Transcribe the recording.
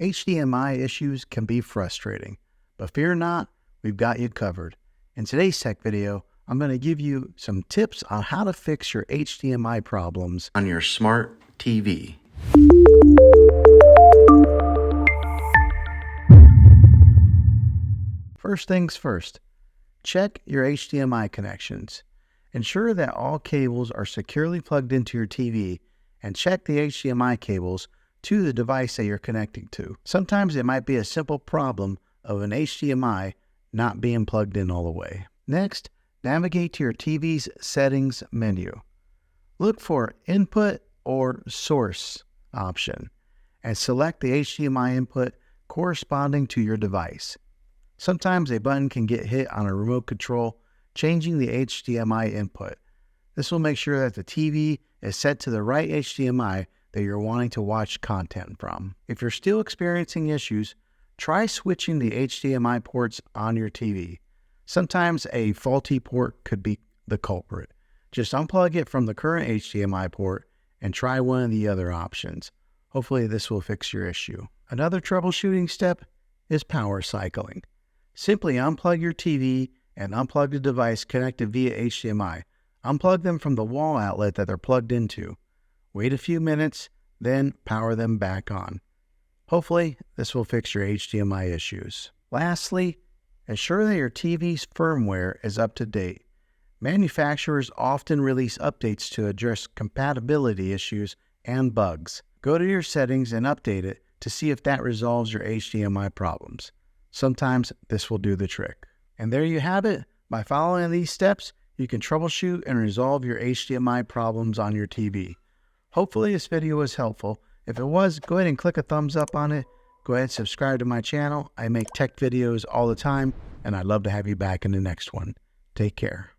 HDMI issues can be frustrating, but fear not, we've got you covered. In today's tech video, I'm going to give you some tips on how to fix your HDMI problems on your smart TV. First things first, check your HDMI connections. Ensure that all cables are securely plugged into your TV and check the HDMI cables to the device that you're connecting to. Sometimes it might be a simple problem of an HDMI not being plugged in all the way. Next, navigate to your TV's settings menu. Look for Input or Source option and select the HDMI input corresponding to your device. Sometimes a button can get hit on a remote control, changing the HDMI input. This will make sure that the TV is set to the right HDMI that you're wanting to watch content from. If you're still experiencing issues, try switching the HDMI ports on your TV. Sometimes a faulty port could be the culprit. Just unplug it from the current HDMI port and try one of the other options. Hopefully this will fix your issue. Another troubleshooting step is power cycling. Simply unplug your TV and unplug the device connected via HDMI. Unplug them from the wall outlet that they're plugged into. Wait a few minutes, then power them back on. Hopefully, this will fix your HDMI issues. Lastly, ensure that your TV's firmware is up to date. Manufacturers often release updates to address compatibility issues and bugs. Go to your settings and update it to see if that resolves your HDMI problems. Sometimes this will do the trick. And there you have it. By following these steps, you can troubleshoot and resolve your HDMI problems on your TV. Hopefully this video was helpful. If it was, go ahead and click a thumbs up on it. Go ahead and subscribe to my channel. I make tech videos all the time, and I'd love to have you back in the next one. Take care.